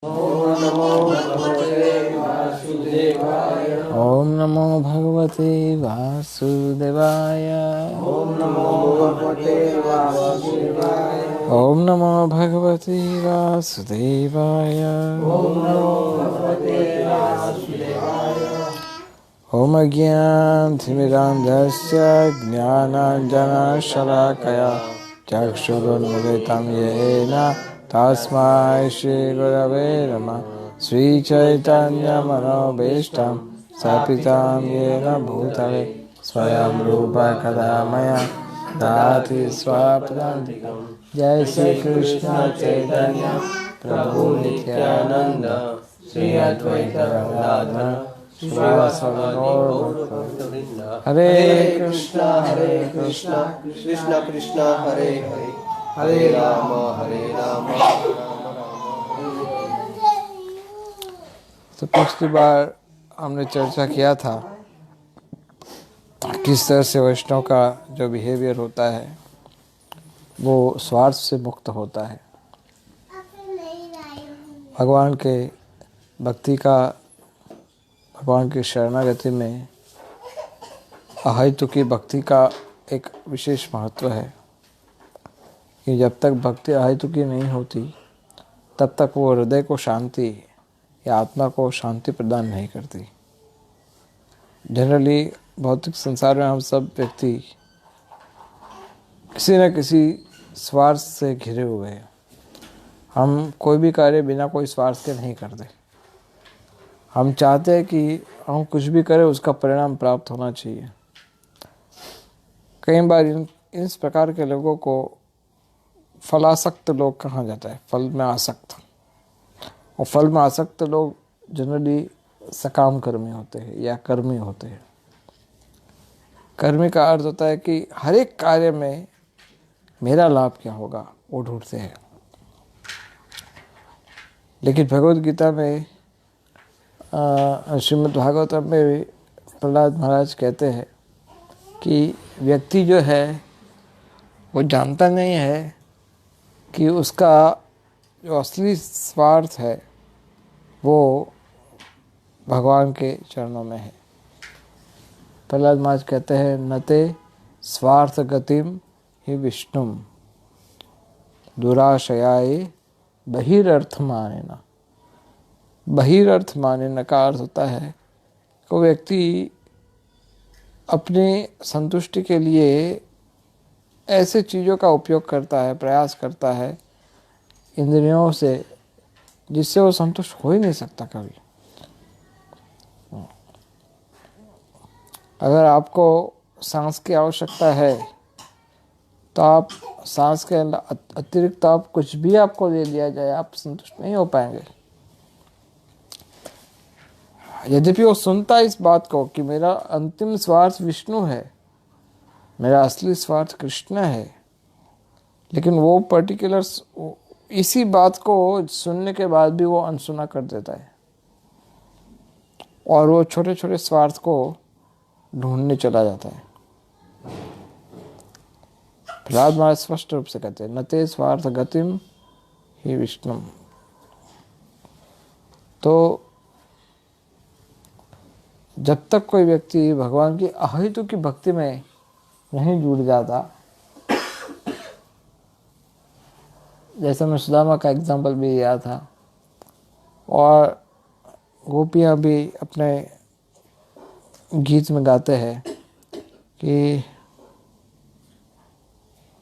ओम नमो भगवते वासुदेवाय। ओम नमो भगवते वासुदेवाय। ओम नमो भगवते वासुदेवाय। ओम नमो भगवते वासुदेवाय। ओम अज्ञानतिमिरान्धस्य ज्ञानाञ्जनशलाकया चक्षुरुन्मिलितं येन तस्मै श्रीगुरवे नमः। श्रीचैतन्यमनोभीष्टं स्थापितं येन भूतले स्वयं रूप कदा मया ददाति स्वपदान्तिकं। जय श्री कृष्ण चैतन्य प्रभु नित्यानंद श्री अद्वैत गदाधर श्रीवासादि गौरभक्तवृंद। हरे कृष्णा कृष्ण कृष्ण हरे हरे, हरे राम राम राम। तो पिछली बार हमने चर्चा किया था किस तरह से वैष्णव का जो बिहेवियर होता है वो स्वार्थ से मुक्त होता है। भगवान के भक्ति का, भगवान की शरणागति में अहैतुकी भक्ति का एक विशेष महत्व है कि जब तक भक्ति अहैतुकी नहीं होती तब तक वो हृदय को शांति या आत्मा को शांति प्रदान नहीं करती। जनरली भौतिक संसार में हम सब व्यक्ति किसी न किसी स्वार्थ से घिरे हुए हैं। हम कोई भी कार्य बिना कोई स्वार्थ के नहीं करते। हम चाहते हैं कि हम कुछ भी करें उसका परिणाम प्राप्त होना चाहिए। कई बार इस प्रकार के लोगों को फलासक्त लोग कहा जाता है, फल में आसक्त। और फल में आसक्त लोग जनरली सकाम कर्मी होते हैं या कर्मी होते हैं। कर्मी का अर्थ होता है कि हर एक कार्य में मेरा लाभ क्या होगा वो ढूंढते हैं। लेकिन भगवद गीता में श्रीमद् भागवतम में प्रहलाद महाराज कहते हैं कि व्यक्ति जो है वो जानता नहीं है कि उसका जो असली स्वार्थ है वो भगवान के चरणों में है। प्रहलाद महाराज कहते हैं नते स्वार्थ गतिम ही विष्णुम दुराशयाय बहिरर्थ मानेना। बहिरर्थ मानेना का अर्थ होता है कि व्यक्ति अपनी संतुष्टि के लिए ऐसे चीज़ों का उपयोग करता है, प्रयास करता है इंद्रियों से जिससे वो संतुष्ट हो ही नहीं सकता कभी। अगर आपको सांस की आवश्यकता है तो आप सांस के अतिरिक्त आप कुछ भी आपको दे दिया जाए आप संतुष्ट नहीं हो पाएंगे। यद्यपि वो सुनता है इस बात को कि मेरा अंतिम स्वार्थ विष्णु है, मेरा असली स्वार्थ कृष्ण है, लेकिन वो पर्टिकुलर इसी बात को सुनने के बाद भी वो अनसुना कर देता है और वो छोटे छोटे स्वार्थ को ढूंढने चला जाता है। प्रहलाद महाराज स्पष्ट रूप से कहते हैं नते स्वार्थ गतिम ही विष्णुम। तो जब तक कोई व्यक्ति भगवान की अहेतुकी भक्ति में नहीं जुड़ जाता, जैसे मैं सुदामा का एग्जाम्पल भी दिया था और गोपियाँ भी अपने गीत में गाते हैं कि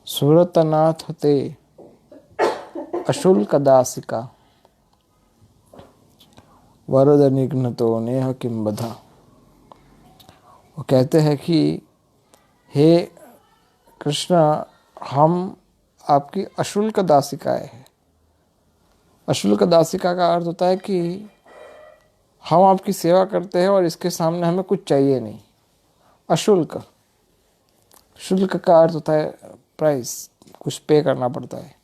सूरतनाथ ते अशुल्क दासिका वरद निघ्नतो नेह किम बधा। वो कहते हैं कि हे कृष्ण हम आपकी अशुल्क दासिकाएं हैं। अशुल्क दासिका का अर्थ होता है कि हम आपकी सेवा करते हैं और इसके सामने हमें कुछ चाहिए नहीं। अशुल्क, शुल्क का अर्थ होता है प्राइस, कुछ पे करना पड़ता है,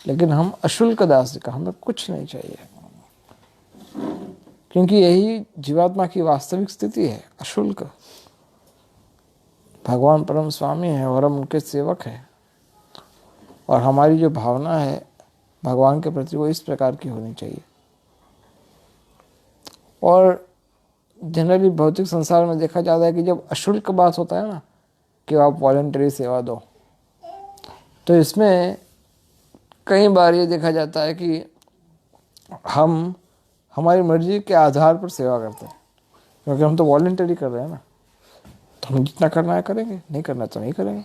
लेकिन हम अशुल्क दासिका, हमें कुछ नहीं चाहिए क्योंकि यही जीवात्मा की वास्तविक स्थिति है। अशुल्क भगवान परम स्वामी है और हम उनके सेवक हैं और हमारी जो भावना है भगवान के प्रति वो इस प्रकार की होनी चाहिए। और जनरली भौतिक संसार में देखा जाता है कि जब अशुल्क बात होता है ना कि आप वॉलंटरी सेवा दो, तो इसमें कई बार ये देखा जाता है कि हम हमारी मर्जी के आधार पर सेवा करते हैं, क्योंकि हम तो वॉलंटरी कर रहे हैं ना, तो हम जितना करना है करेंगे, नहीं करना तो नहीं करेंगे।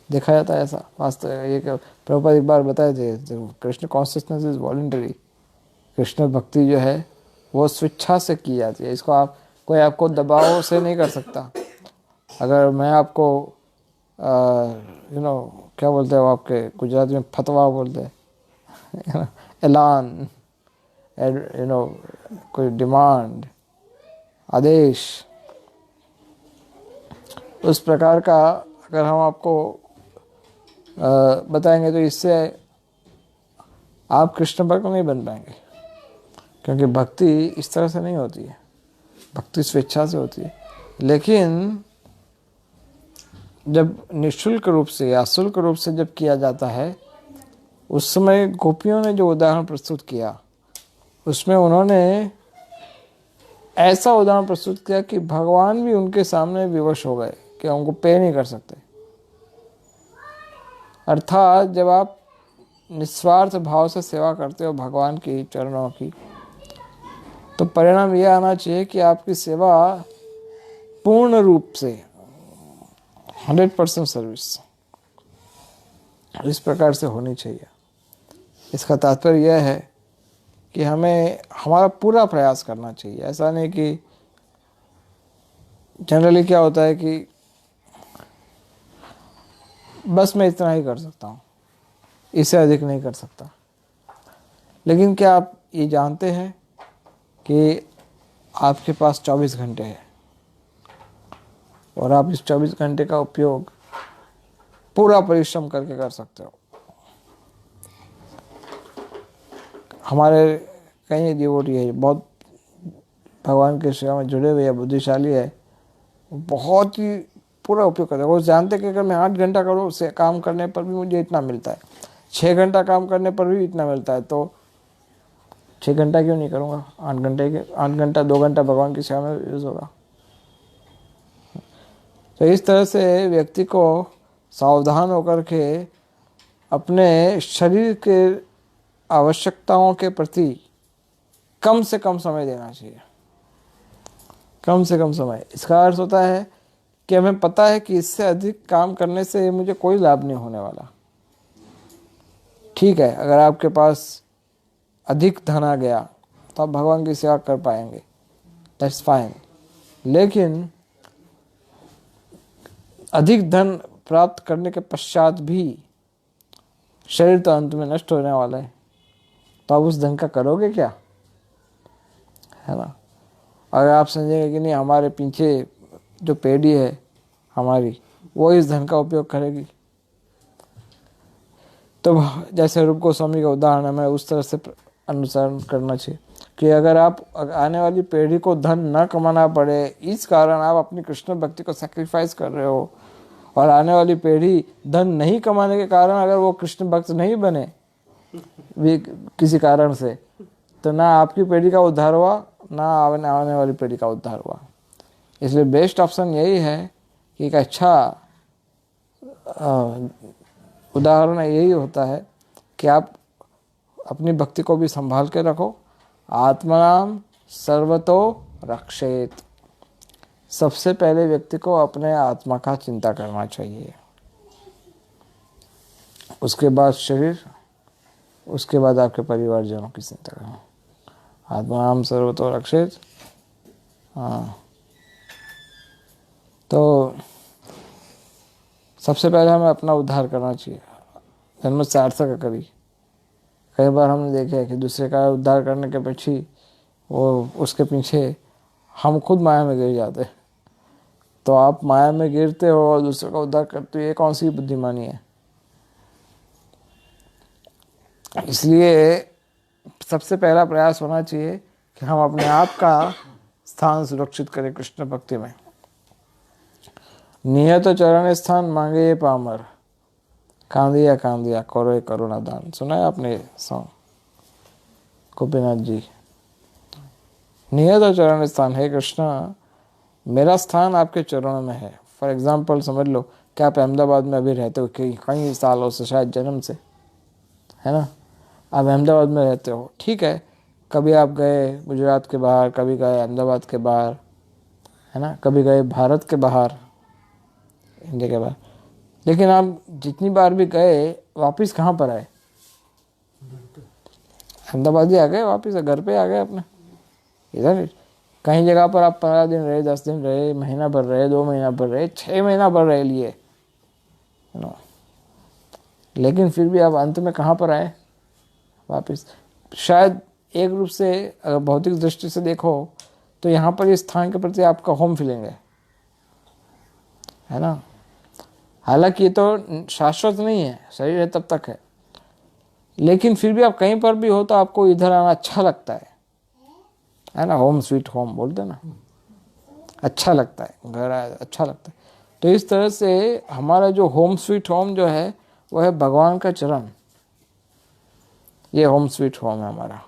देखा जाता है ऐसा वास्तव। ये प्रभुपाद एक बार बताए थे, Krishna consciousness is voluntary. Krishna भक्ति जो है वो स्वेच्छा से की जाती है, इसको आप कोई आपको दबाव से नहीं कर सकता। अगर मैं आपको क्या बोलते हैं वो आपके गुजराती में फतवा बोलते हैं ऐलान, कोई डिमांड, आदेश, उस प्रकार का अगर हम आपको बताएंगे तो इससे आप कृष्ण भक्त नहीं बन पाएंगे, क्योंकि भक्ति इस तरह से नहीं होती है, भक्ति स्वेच्छा से होती है। लेकिन जब निःशुल्क रूप से या शुल्क रूप से जब किया जाता है, उस समय गोपियों ने जो उदाहरण प्रस्तुत किया उसमें उन्होंने ऐसा उदाहरण प्रस्तुत किया कि भगवान भी उनके सामने विवश हो गए कि उनको पे नहीं कर सकते। अर्थात जब आप निस्वार्थ भाव से सेवा करते हो भगवान की चरणों की, तो परिणाम यह आना चाहिए कि आपकी सेवा पूर्ण रूप से 100% सर्विस इस प्रकार से होनी चाहिए। इसका तात्पर्य यह है कि हमें हमारा पूरा प्रयास करना चाहिए। ऐसा नहीं कि जनरली क्या होता है कि बस मैं इतना ही कर सकता हूँ, इससे अधिक नहीं कर सकता। लेकिन क्या आप ये जानते हैं कि आपके पास 24 घंटे हैं और आप इस 24 घंटे का उपयोग पूरा परिश्रम करके कर सकते हो। हमारे कई डिवोटी है, बहुत भगवान के सेवा में जुड़े हुए या बुद्धिशाली है, बहुत ही पूरा उपयोग करते हैं। वो जानते कि अगर मैं 8 घंटा करूँ उससे काम करने पर भी मुझे इतना मिलता है, 6 घंटा काम करने पर भी इतना मिलता है, तो 6 घंटा क्यों नहीं करूँगा, 8 घंटा 2 घंटा भगवान की सेवा में यूज़ होगा। तो इस तरह से व्यक्ति को सावधान होकर के अपने शरीर के आवश्यकताओं के प्रति कम से कम समय देना चाहिए, कम से कम समय। इसका अर्थ होता है कि हमें पता है कि इससे अधिक काम करने से मुझे कोई लाभ नहीं होने वाला। ठीक है, अगर आपके पास अधिक धन आ गया तो आप भगवान की सेवा कर पाएंगे, दैट्स फाइन। लेकिन अधिक धन प्राप्त करने के पश्चात भी शरीर तो अंत में नष्ट होने वाला है, तो आप उस धन का करोगे क्या, है ना। अगर आप समझेंगे कि नहीं हमारे पीछे जो पीढ़ी है हमारी वो इस धन का उपयोग करेगी, तो जैसे रूप गोस्वामी का उदाहरण है, मैं उस तरह से अनुसरण करना चाहिए कि अगर आप आने वाली पीढ़ी को धन न कमाना पड़े इस कारण आप अपनी कृष्ण भक्ति को सैक्रिफाइस कर रहे हो, और आने वाली पीढ़ी धन नहीं कमाने के कारण अगर वो कृष्ण भक्त नहीं बने भी किसी कारण से, तो ना आपकी पीढ़ी का उद्धार हुआ ना आने वाली पीढ़ी का उद्धार हुआ। इसलिए बेस्ट ऑप्शन यही है कि एक अच्छा उदाहरण यही होता है कि आप अपनी भक्ति को भी संभाल के रखो। आत्मनाम सर्वतो रक्षेत, सबसे पहले व्यक्ति को अपने आत्मा का चिंता करना चाहिए, उसके बाद शरीर, उसके बाद आपके परिवारजनों की चिंता करना। आत्मनाम सर्वतो रक्षेत। हाँ, तो सबसे पहले हमें अपना उद्धार करना चाहिए, जन्म सार्थक करी। कई बार हमने देखा है कि दूसरे का उद्धार करने के पीछे वो उसके पीछे हम खुद माया में गिर जाते हैं। तो आप माया में गिरते हो और दूसरे का उद्धार करते हो, ये कौन सी बुद्धिमानी है। इसलिए सबसे पहला प्रयास होना चाहिए कि हम अपने आप का स्थान सुरक्षित करें कृष्ण भक्ति में। नियत चरण स्थान मांगे ये पामर, कांदिया कांदिया करो करुणा दान। सुना है आपने सॉन्ग गोपीनाथ जी। नियत चरण स्थान, हे कृष्णा मेरा स्थान आपके चरणों में है। फॉर एग्जाम्पल समझ लो कि आप अहमदाबाद में अभी रहते हो कई सालों से, शायद जन्म से, है ना। आप अहमदाबाद में रहते हो, ठीक है, कभी आप गए गुजरात के बाहर, कभी गए अहमदाबाद के बाहर, है ना, कभी गए भारत के बाहर, इंडिया के बाहर, लेकिन आप जितनी बार भी गए वापस कहाँ पर आए? अहमदाबाद ही आ गए, वापस घर पे आ गए अपने। इधर कहीं जगह पर आप 15 दिन रहे, 10 दिन रहे, महीना भर रहे, 2 महीना भर रहे, 6 महीना भर रह लिए, लेकिन फिर भी आप अंत में कहाँ पर आए? वापस। शायद एक रूप से अगर भौतिक दृष्टि से देखो तो यहाँ पर इस स्थान के प्रति आपका होम फीलिंग है ना। हालांकि ये तो शाश्वत नहीं है, शरीर है तब तक है, लेकिन फिर भी आप कहीं पर भी हो तो आपको इधर आना अच्छा लगता है ना। होम स्वीट होम बोलते ना, अच्छा लगता है, घर आया अच्छा लगता है। तो इस तरह से हमारा जो होम स्वीट होम जो है वो है भगवान का चरण। ये होम स्वीट होम है हमारा,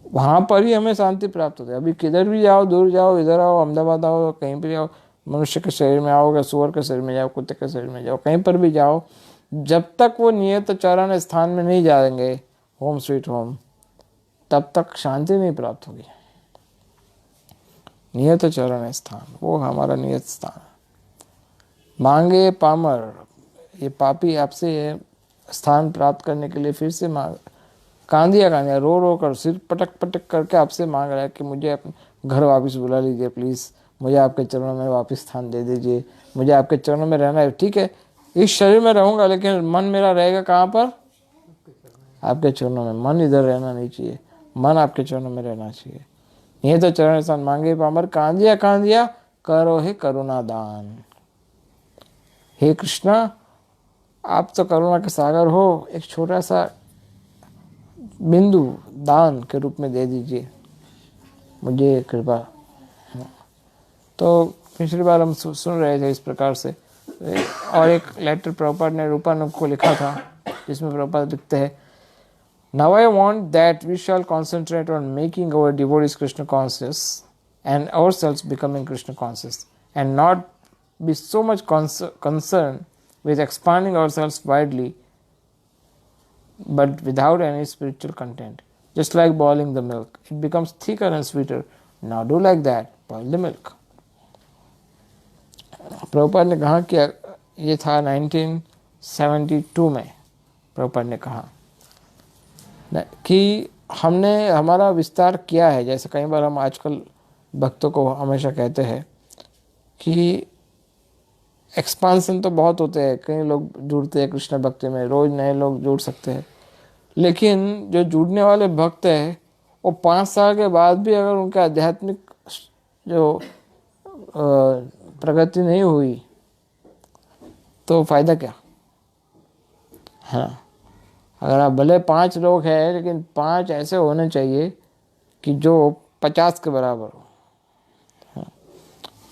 वहाँ पर ही हमें शांति प्राप्त होती है। अभी किधर भी जाओ, दूर जाओ, इधर आओ, अहमदाबाद आओ, कहीं भी जाओ, मनुष्य के शरीर में आओगे, सुअर के शरीर में जाओ, कुत्ते के शरीर में जाओ, कहीं पर भी जाओ, जब तक वो नियत चरण स्थान में नहीं जाएंगे, होम स्वीट होम, तब तक शांति नहीं प्राप्त होगी। नियत चरण स्थान वो हमारा नियत स्थान। मांगे पामर, ये पापी आपसे स्थान प्राप्त करने के लिए फिर से मांग, कांदिया कांदिया, रो रो कर, सिर पटक पटक करके आपसे मांग रहा है कि मुझे अपने घर वापस बुला लीजिए प्लीज़, मुझे आपके चरणों में वापस स्थान दे दीजिए, मुझे आपके चरणों में रहना है। ठीक है, इस शरीर में रहूँगा, लेकिन मन मेरा रहेगा कहाँ पर? आपके चरणों में। मन इधर रहना नहीं चाहिए, मन आपके चरणों में रहना चाहिए। ये तो चरण स्थान। मांगे पामर, कांदिया कांदिया, करो हे करुणा दान। हे कृष्णा, आप तो करुणा के सागर हो, एक छोटा सा बिंदु दान के रूप में दे दीजिए मुझे, कृपा। तो पिछली बार हम सुन रहे थे इस प्रकार से, और एक लेटर प्रभुपाद ने रूपानुग को लिखा था, जिसमें प्रभुपाद लिखते हैं, Now I want that we shall concentrate on making our devotees Krishna conscious and ourselves becoming Krishna conscious, and not be so much concerned with expanding ourselves widely but without any spiritual content. Just like boiling the milk, it becomes thicker and sweeter. Now do like that, boil the milk. Prabhupada ने कहा कि ये था 1972 में, प्रभुपाद ने कहा कि हमने हमारा विस्तार किया है। जैसे कई बार हम आजकल भक्तों को हमेशा कहते हैं कि एक्सपांसन तो बहुत होते हैं, कई लोग जुड़ते हैं कृष्ण भक्ति में, रोज नए लोग जुड़ सकते हैं, लेकिन जो जुड़ने वाले भक्त हैं वो 5 साल के बाद भी अगर उनके आध्यात्मिक जो प्रगति नहीं हुई तो फायदा क्या है ना। अगर आप भले 5 लोग हैं, लेकिन 5 ऐसे होने चाहिए कि जो 50 के बराबर हो।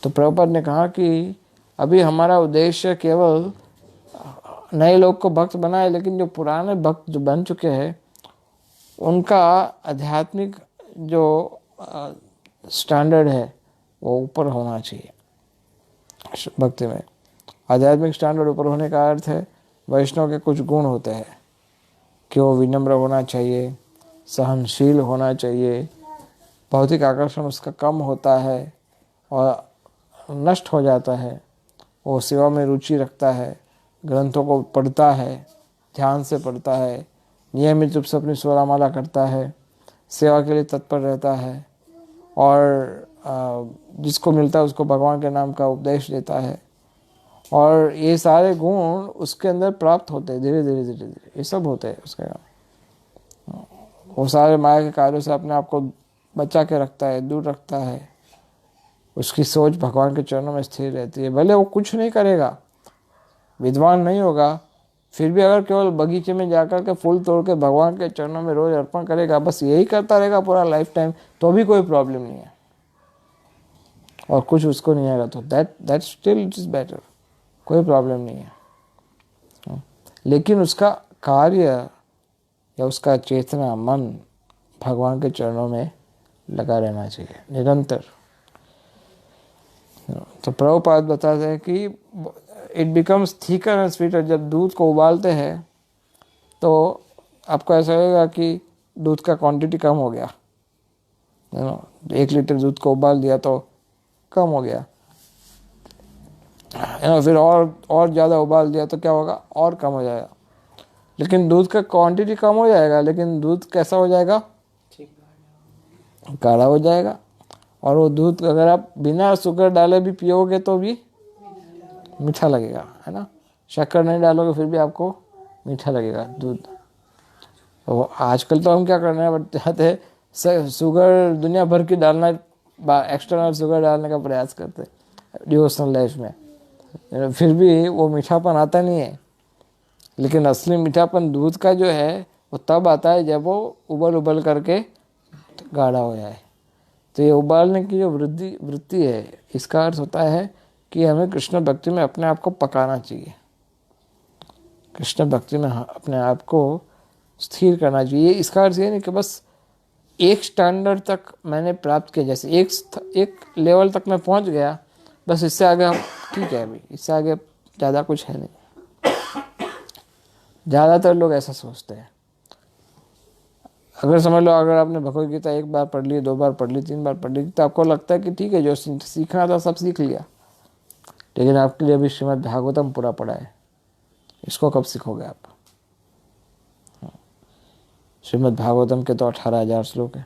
तो प्रभुपाद ने कहा कि अभी हमारा उद्देश्य केवल नए लोग को भक्त बनाए, लेकिन जो पुराने भक्त जो बन चुके हैं उनका आध्यात्मिक जो स्टैंडर्ड है वो ऊपर होना चाहिए। भक्ति में आध्यात्मिक स्टैंडर्ड ऊपर होने का अर्थ है वैष्णव के कुछ गुण होते हैं कि वो विनम्र होना चाहिए, सहनशील होना चाहिए, भौतिक आकर्षण उसका कम होता है और नष्ट हो जाता है, वो सेवा में रुचि रखता है, ग्रंथों को पढ़ता है, ध्यान से पढ़ता है, नियमित रूप से अपनी स्वरामाला करता है, सेवा के लिए तत्पर रहता है, और जिसको मिलता है उसको भगवान के नाम का उपदेश देता है। और ये सारे गुण उसके अंदर प्राप्त होते हैं धीरे धीरे धीरे धीरे, ये सब होते हैं उसके। वो सारे माया के कार्यों से अपने आप को बचा के रखता है, दूर रखता है, उसकी सोच भगवान के चरणों में स्थिर रहती है। भले वो कुछ नहीं करेगा, विद्वान नहीं होगा, फिर भी अगर केवल बगीचे में जाकर के फूल तोड़ के भगवान के चरणों में रोज अर्पण करेगा, बस यही करता रहेगा पूरा लाइफ टाइम, तो भी कोई प्रॉब्लम नहीं है, और कुछ उसको नहीं आएगा तो that still it is better, कोई प्रॉब्लम नहीं है। लेकिन उसका कार्य या उसका चेतना मन भगवान के चरणों में लगा रहना चाहिए निरंतर। तो प्रभुपाद बताते हैं कि it becomes thicker and sweeter. जब दूध को उबालते हैं तो आपको ऐसा लगेगा कि दूध का क्वांटिटी कम हो गया, 1 लीटर दूध को उबाल दिया तो कम हो गया, फिर और ज़्यादा उबाल दिया तो क्या होगा, और कम हो जाएगा। लेकिन दूध का क्वांटिटी कम हो जाएगा, लेकिन दूध कैसा हो जाएगा, गाढ़ा हो जाएगा। और वो दूध अगर आप बिना शुगर डाले भी पियोगे तो भी मीठा लगेगा, है ना। शक्कर नहीं डालोगे फिर भी आपको मीठा लगेगा दूध। तो आजकल तो हम क्या करना है, चाहते हैं शुगर दुनिया भर की डालना, एक्सटर्नल शुगर डालने का प्रयास करते हैं डिवोशनल लाइफ में, फिर भी वो मीठापन आता नहीं है। लेकिन असली मीठापन दूध का जो है वो तब आता है जब वो उबल करके गाढ़ा हो जाए। तो ये उबालने की जो वृत्ति है, इसका अर्थ होता है कि हमें कृष्ण भक्ति में अपने आप को पकाना चाहिए, कृष्ण भक्ति में अपने आप को स्थिर करना चाहिए। इसका अर्थ ये नहीं कि बस एक स्टैंडर्ड तक मैंने प्राप्त किया, जैसे एक लेवल तक मैं पहुंच गया, बस इससे आगे हम ठीक है, अभी इससे आगे ज़्यादा कुछ है नहीं। ज़्यादातर लोग ऐसा सोचते हैं। अगर समझ लो, अगर आपने भगवद गीता 1 बार पढ़ ली, 2 बार पढ़ ली, 3 बार पढ़ ली, तो आपको लगता है कि ठीक है, जो सीखना था सब सीख लिया। लेकिन आपके लिए अभी श्रीमद् भागवतम पूरा पढ़ा है, इसको कब सीखोगे आप। श्रीमद् भागवतम के तो 18,000 श्लोक है,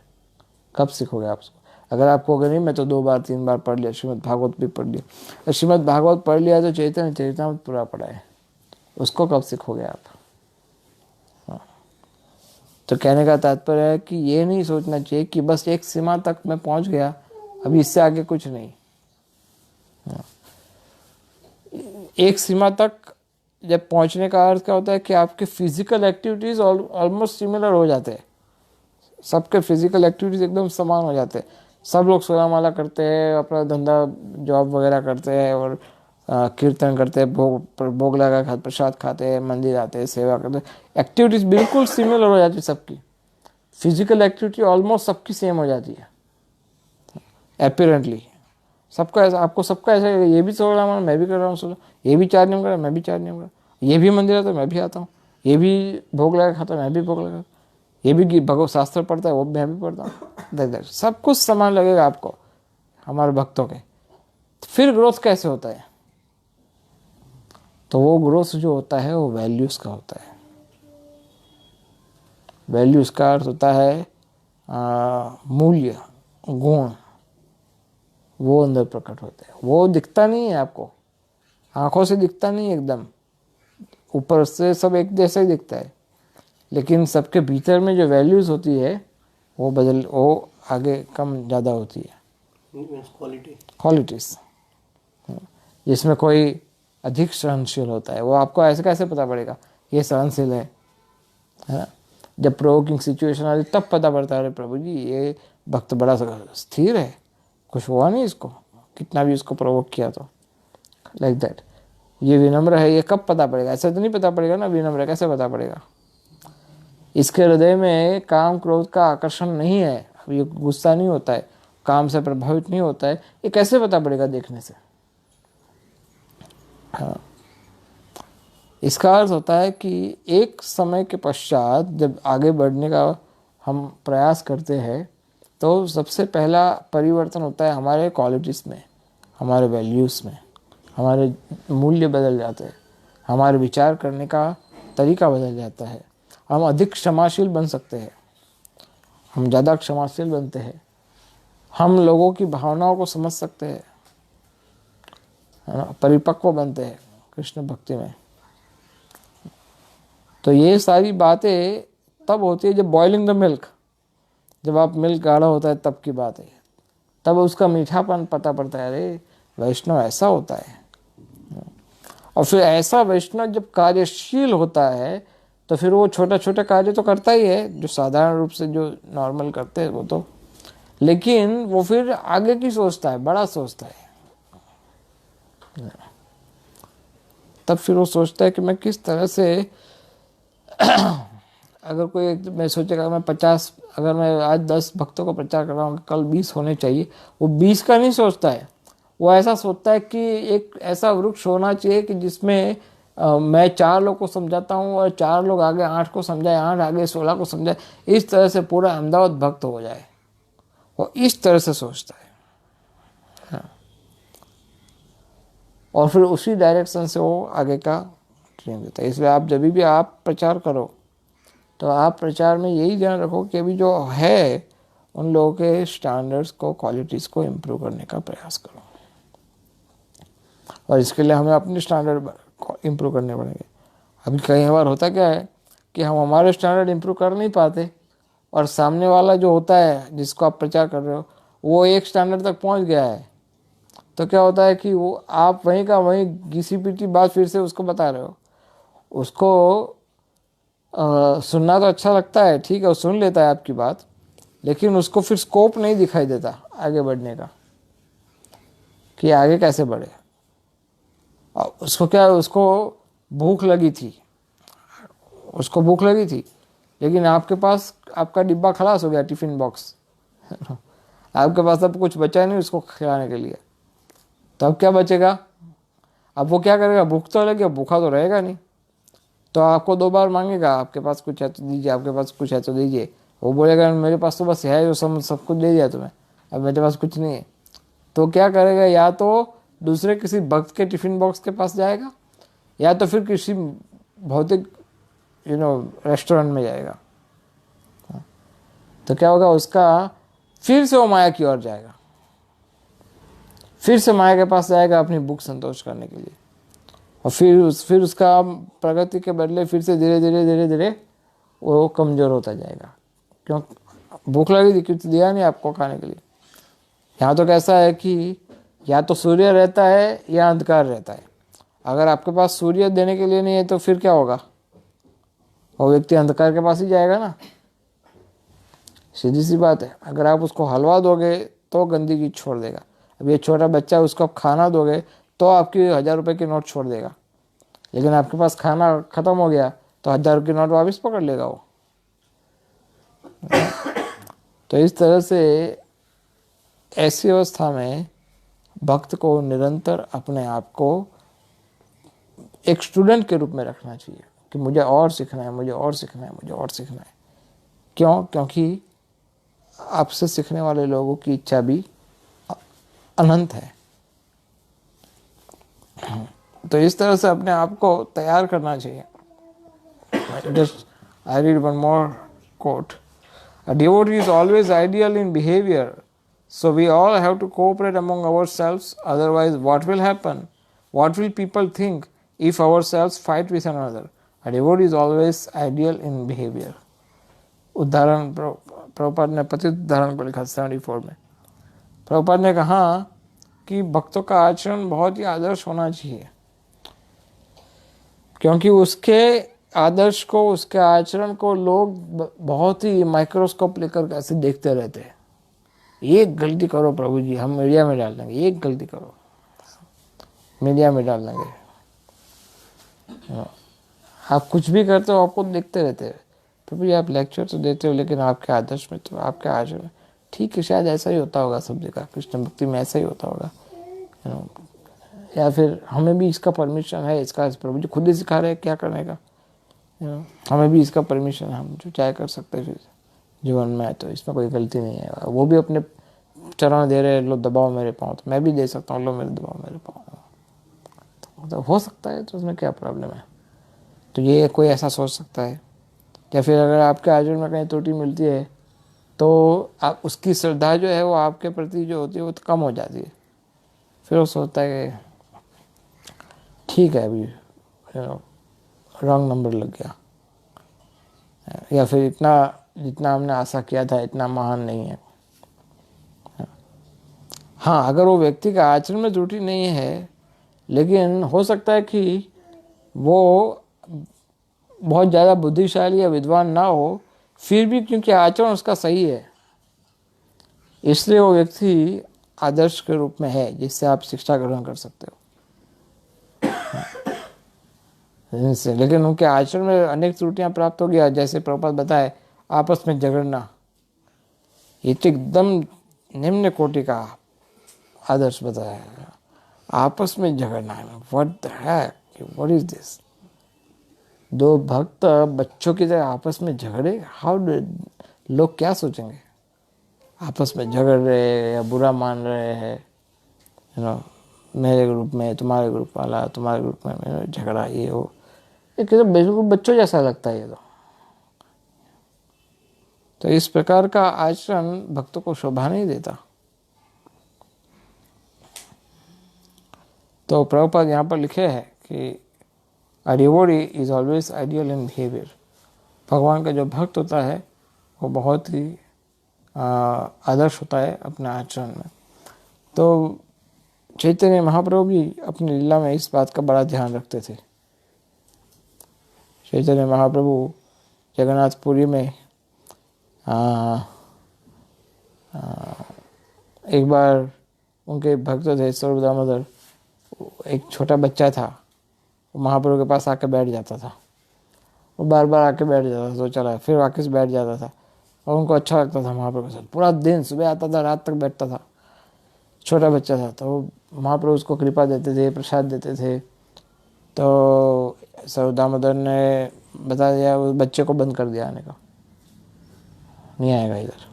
कब सीखोगे आप उसको। अगर आप कहोगे नहीं मैं तो 2 बार 3 बार पढ़ लिया, श्रीमद् भागवत भी पढ़ लिया, श्रीमद् भागवत पढ़ लिया तो चैतन्य चरितामृत पूरा पढ़ा है, उसको कब सीखोगे आप। तो कहने का तात्पर्य है कि ये नहीं सोचना चाहिए कि बस एक सीमा तक मैं पहुंच गया, अभी इससे आगे कुछ नहीं। एक सीमा तक जब पहुंचने का अर्थ क्या होता है कि आपके फिजिकल एक्टिविटीज ऑलमोस्ट सिमिलर हो जाते हैं, सबके फिजिकल एक्टिविटीज एकदम समान हो जाते हैं। सब लोग सोलामाला करते हैं, अपना धंधा जॉब वगैरह करते हैं, और कीर्तन करते हैं, भोग लगा प्रसाद खाते हैं, मंदिर आते हैं, सेवा करते हैं। एक्टिविटीज बिल्कुल सिमिलर हो जाती है सबकी, फिजिकल एक्टिविटी ऑलमोस्ट सबकी सेम हो जाती है अपीरेंटली। सबका ऐसा, आपको सबका ऐसा, ये भी सोलामाला मैं भी कर रहा हूँ, सोला, ये भी 4 नियम कर रहा है मैं भी 4 नियम कर रहा हूँ, ये भी मंदिर आता है मैं भी आता हूँ, ये भी भोग लगा खाता है मैं भी भोग लगा, ये भी भगवत शास्त्र पढ़ता है वो मैं भी पढ़ता हूँ, सब कुछ समान लगेगा आपको हमारे भक्तों के। फिर ग्रोथ कैसे होता है, तो वो ग्रोथ जो होता है वो वैल्यूज का होता है। वैल्यूज का अर्थ होता है मूल्य, गुण, वो अंदर प्रकट होते हैं। वो दिखता नहीं है आपको, आंखों से दिखता नहीं एकदम, ऊपर से सब एक जैसा ही दिखता है, लेकिन सबके भीतर में जो वैल्यूज होती है वो आगे कम ज़्यादा होती है, क्वालिटीज। जिसमें कोई अधिक सहनशील होता है, वो आपको ऐसे कैसे पता पड़ेगा ये सहनशील है ना। जब प्रोवोकिंग सिचुएशन आती तब पता पड़ता है, अरे प्रभु जी ये भक्त बड़ा स्थिर है, कुछ हुआ नहीं इसको, कितना भी उसको प्रोवोक किया तो, लाइक दैट। ये विनम्र है, ये कब पता पड़ेगा, ऐसा तो नहीं पता पड़ेगा ना, विनम्र है कैसे पता पड़ेगा। इसके हृदय में काम क्रोध का आकर्षण नहीं है, अब ये गुस्सा नहीं होता है, काम से प्रभावित नहीं होता है, ये कैसे पता पड़ेगा देखने से। हाँ, इसका अर्थ होता है कि एक समय के पश्चात जब आगे बढ़ने का हम प्रयास करते हैं तो सबसे पहला परिवर्तन होता है हमारे क्वालिटीज़ में, हमारे वैल्यूज़ में, हमारे मूल्य बदल जाते हैं, हमारे विचार करने का तरीका बदल जाता है, हम अधिक क्षमाशील बन सकते हैं, हम ज़्यादा क्षमाशील बनते हैं, हम लोगों की भावनाओं को समझ सकते हैं, है ना, परिपक्व बनते हैं कृष्ण भक्ति में। तो ये सारी बातें तब होती है जब बॉइलिंग द मिल्क, जब आप मिल्क गाढ़ा होता है तब की बात है, तब उसका मीठापन पता पड़ता है, अरे वैष्णव ऐसा होता है। और फिर ऐसा वैष्णव जब कार्यशील होता है तो फिर वो छोटा छोटा कार्य तो करता ही है जो साधारण रूप से जो नॉर्मल करते हैं वो तो, लेकिन वो फिर आगे की सोचता है, बड़ा सोचता है। तब फिर वो सोचता है कि मैं किस तरह से अगर कोई मैं सोचेगा मैं 50, अगर मैं आज 10 भक्तों को प्रचार कर रहा हूँ, कल 20 होने चाहिए, वो 20 का नहीं सोचता है। वो ऐसा सोचता है कि एक ऐसा वृक्ष होना चाहिए कि जिसमें मैं 4 लोग को समझाता हूँ और 4 लोग आगे 8 को समझाए, 8 आगे 16 को समझाए, इस तरह से पूरा अहमदाबाद भक्त हो जाए। वो इस तरह से सोचता है। हाँ। और फिर उसी डायरेक्शन से वो आगे का ट्रेन देता है। इसलिए आप जब भी आप प्रचार करो तो आप प्रचार में यही ध्यान रखो कि अभी जो है उन लोगों के स्टैंडर्ड्स को, क्वालिटीज़ को इम्प्रूव करने का प्रयास करो। और इसके लिए हमें अपने स्टैंडर्ड इम्प्रूव करने पड़ेंगे। अभी कई बार होता क्या है कि हम हमारे स्टैंडर्ड इम्प्रूव कर नहीं पाते और सामने वाला जो होता है जिसको आप प्रचार कर रहे हो वो एक स्टैंडर्ड तक पहुंच गया है, तो क्या होता है कि वो आप वहीं का वहीं घिसी पिटी बात फिर से उसको बता रहे हो। उसको सुनना तो अच्छा लगता है, ठीक है, वो सुन लेता है आपकी बात, लेकिन उसको फिर स्कोप नहीं दिखाई देता आगे बढ़ने का कि आगे कैसे बढ़े। उसको क्या, उसको भूख लगी थी, लेकिन आपके पास आपका डिब्बा खलास हो गया, टिफिन बॉक्स आपके पास अब कुछ बचा नहीं उसको खिलाने के लिए, तो अब क्या बचेगा? अब वो क्या करेगा? भूख तो लगे, भूखा तो रहेगा नहीं, तो आपको 2 बार मांगेगा, आपके पास कुछ है तो दीजिए, आपके पास कुछ है तो दीजिए। वो बोलेगा मेरे पास तो बस है जो सब कुछ दे दिया तुम्हें, अब मेरे पास कुछ नहीं है। तो क्या करेगा? या तो दूसरे किसी भक्त के टिफिन बॉक्स के पास जाएगा, या तो फिर किसी भौतिक रेस्टोरेंट में जाएगा। तो क्या होगा? उसका फिर से वो माया की ओर जाएगा, फिर से माया के पास जाएगा अपनी भूख संतोष करने के लिए। और फिर उसका प्रगति के बदले फिर से धीरे धीरे वो कमज़ोर होता जाएगा। क्यों? भूख लगी थी, कुछ दिया नहीं आपको खाने के लिए। यहाँ तो कैसा है कि या तो सूर्य रहता है या अंधकार रहता है। अगर आपके पास सूर्य देने के लिए नहीं है तो फिर क्या होगा? वो व्यक्ति अंधकार के पास ही जाएगा ना, सीधी सी बात है। अगर आप उसको हलवा दोगे तो गंदगी छोड़ देगा। अब ये छोटा बच्चा, उसको आप खाना दोगे तो आपकी 1000 रुपये की नोट छोड़ देगा, लेकिन आपके पास खाना खत्म हो गया तो 1000 की नोट वापस पकड़ लेगा वो। तो इस तरह से ऐसी अवस्था में भक्त को निरंतर अपने आप को एक स्टूडेंट के रूप में रखना चाहिए कि मुझे और सीखना है, मुझे और सीखना है, मुझे और सीखना है। क्यों? क्योंकि आपसे सीखने वाले लोगों की इच्छा भी अनंत है। तो इस तरह से अपने आप को तैयार करना चाहिए। Just I read one more quote. A devotee is always ideal in behavior, so we all have to cooperate among ourselves. Otherwise, what will happen? What will people think if ourselves fight with another? A devotee is always ideal in behavior. उदाहरण प्रभुपाद ने पतित उदाहरण को लिखा 74 में। प्रभुपाद ने कहा कि भक्तों का आचरण बहुत ही आदर्श होना चाहिए, क्योंकि उसके आदर्श को, उसके आचरण को लोग बहुत ही माइक्रोस्कोप लेकर कैसे देखते रहते हैं। एक गलती करो प्रभु जी, हम मीडिया में डाल देंगे, एक गलती करो मीडिया में डाल देंगे। आप कुछ भी करते हो आपको देखते रहते हैं। प्रभु जी आप लेक्चर तो देते हो, लेकिन आपके आदर्श में तो, आपके आचरण, ठीक है शायद ऐसा ही होता होगा सब जगह, कृष्ण भक्ति में ऐसा ही होता होगा, या फिर हमें भी इसका परमिशन है, इसका प्रभु जी खुद ही सिखा रहे हैं क्या करने का, हमें भी इसका परमिशन है, हम जो चाहे कर सकते हैं जीवन में, तो इसमें कोई गलती नहीं है। वो भी अपने चरण दे रहे, लो दबाओ मेरे पाँव, तो मैं भी दे सकता हूँ, लो मेरे दबाओ मेरे पाँव, तो हो सकता है, तो उसमें क्या प्रॉब्लम है? तो ये कोई ऐसा सोच सकता है? या फिर अगर आपके आचरण में कहीं त्रुटि मिलती है तो आप उसकी श्रद्धा जो है वो आपके प्रति जो होती है वो तो कम हो जाती है। फिर वो सोचता है कि ठीक है अभी रॉन्ग नंबर लग गया, या फिर इतना जितना हमने आशा किया था इतना महान नहीं है। हाँ, अगर वो व्यक्ति का आचरण में त्रुटि नहीं है, लेकिन हो सकता है कि वो बहुत ज़्यादा बुद्धिशाली या विद्वान ना हो, फिर भी क्योंकि आचरण उसका सही है, इसलिए वो व्यक्ति आदर्श के रूप में है जिससे आप शिक्षा ग्रहण कर सकते हो। इनसे, लेकिन उनके आचरण में अनेक त्रुटियां प्राप्त हो गया। जैसे प्रभुपाद बताए, आपस में झगड़ना, ये तो एकदम निम्न कोटि का आदर्श बताया है। आपस में झगड़ना है, what the heck, what is this? दो भक्त बच्चों की तरह आपस में झगड़े, हाउ लोग क्या सोचेंगे? आपस में झगड़ रहे हैं या बुरा मान रहे हैं, मेरे ग्रुप में तुम्हारे ग्रुप वाला, तुम्हारे ग्रुप में झगड़ा, ये हो, ये तो बिल्कुल बच्चों जैसा लगता है ये तो इस प्रकार का आचरण भक्तों को शोभा नहीं देता। तो प्रभुपाद यहाँ पर लिखे हैं कि a devotee is always ideal in behaviour. भगवान का जो भक्त होता है वो बहुत ही आदर्श होता है अपने आचरण में। तो चैतन्य महाप्रभु भी अपनी लीला में इस बात का बड़ा ध्यान रखते थे। चैतन्य महाप्रभु जगन्नाथपुरी में एक बार उनके भक्त थे स्वरूप दामोदर, एक छोटा बच्चा था, वो महाप्रभु के पास आके बैठ जाता था, वो बार बार आके बैठ जाता था, तो चला फिर वापस बैठ जाता था, और उनको अच्छा लगता था महाप्रभु के साथ। पूरा दिन सुबह आता था, रात तक बैठता था, छोटा बच्चा था। तो महाप्रभु उसको कृपा देते थे, प्रसाद देते थे। तो स्वरूप दामोदर ने बता दिया, उस बच्चे को बंद कर दिया आने का, नहीं आएगा इधर।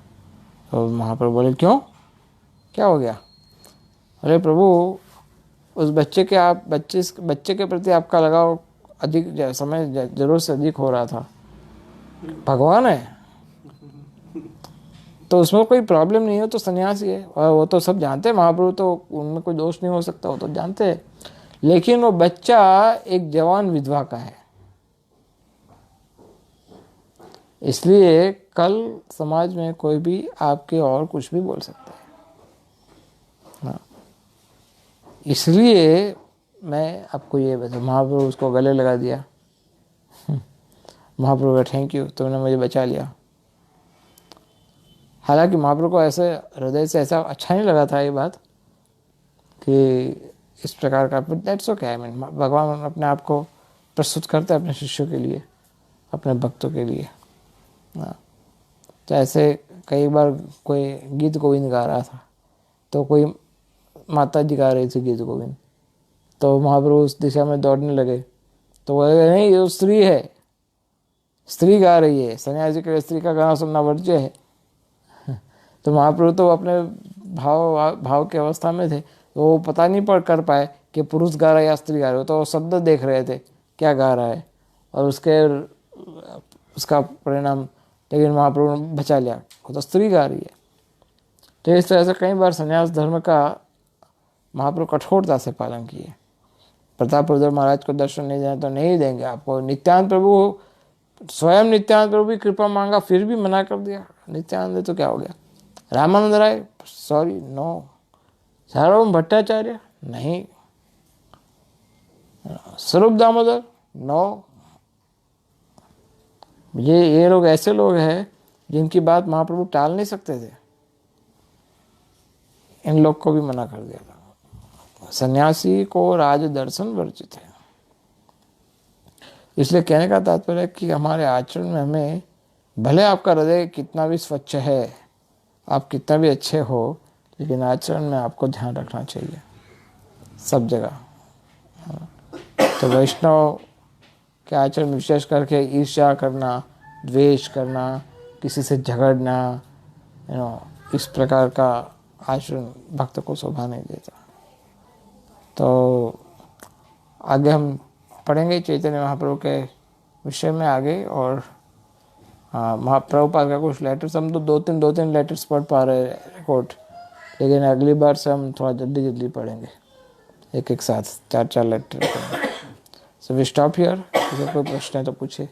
तो महाप्रभु बोले क्यों, क्या हो गया? अरे प्रभु, उस बच्चे के प्रति आपका लगाव अधिक समय जरूरत से अधिक हो रहा था। भगवान है तो उसमें कोई प्रॉब्लम नहीं हो, तो सन्यासी है, और वो तो सब जानते हैं, महाप्रभु तो उनमें कोई दोष नहीं हो सकता, वो तो जानते हैं। लेकिन वो बच्चा एक जवान विधवा का है, इसलिए कल समाज में कोई भी आपके और कुछ भी बोल सकता है। इसलिए मैं आपको ये बता, महाप्रभु उसको गले लगा दिया। महाप्रभु का थैंक यू, तुमने मुझे बचा लिया। हालांकि महाप्रभु को ऐसे हृदय से ऐसा अच्छा नहीं लगा था ये बात कि इस प्रकार का, दैट्स ओके। आई मीन भगवान अपने आप को प्रस्तुत करते हैं अपने शिष्यों के लिए, अपने भक्तों के लिए। तो ऐसे कई बार कोई गीत गोविंद गा रहा था, तो कोई माता जी गा रही थी गीत गोविंद, तो महाप्रभु उस दिशा में दौड़ने लगे, तो बोले नहीं, ये स्त्री है, स्त्री गा रही है, सन्यासी के स्त्री का गाना सुनना वर्ज्य है। तो महाप्रभु तो अपने भाव के अवस्था में थे, तो वो पता नहीं कर पाए कि पुरुष गा रहा है या स्त्री गा रही है। तो वो शब्द देख रहे थे क्या गा रहा है, और उसका परिणाम, लेकिन महाप्रभु ने बचा लिया, वो तो स्त्री गा रही है। तो इस तरह से कई बार संन्यास धर्म का महाप्रभु कठोरता से पालन किए। प्रताप रुद्र महाराज को दर्शन नहीं देना तो नहीं देंगे आपको। नित्यानंद प्रभु, स्वयं नित्यानंद प्रभु भी कृपा मांगा, फिर भी मना कर दिया। नित्यानंद तो क्या हो गया? रामानंद राय, सॉरी, नो। सार्वभौम भट्टाचार्य, नहीं। स्वरूप दामोदर, नो। ये लोग ऐसे लोग हैं जिनकी बात महाप्रभु टाल नहीं सकते थे, इन लोग को भी मना कर दिया था। सन्यासी को राज दर्शन वर्जित है। इसलिए कहने का तात्पर्य है कि हमारे आचरण में हमें, भले आपका हृदय कितना भी स्वच्छ है, आप कितना भी अच्छे हो, लेकिन आचरण में आपको ध्यान रखना चाहिए सब जगह। तो वैष्णव के आचरण में विशेष करके ईर्ष्या करना, द्वेष करना, किसी से झगड़ना, इस प्रकार का आचरण भक्त को शोभा नहीं देता। तो आगे हम पढ़ेंगे चैतन्य महाप्रभु के विषय में आगे, और महाप्रभुपाद का कुछ लेटर्स, हम तो दो तीन लेटर्स पढ़ पा रहे रिकॉर्ड, लेकिन अगली बार से हम थोड़ा जल्दी पढ़ेंगे, एक साथ 4 लेटर पढ़ेंगे। So we stop here. अगर कोई प्रश्न है तो पूछे।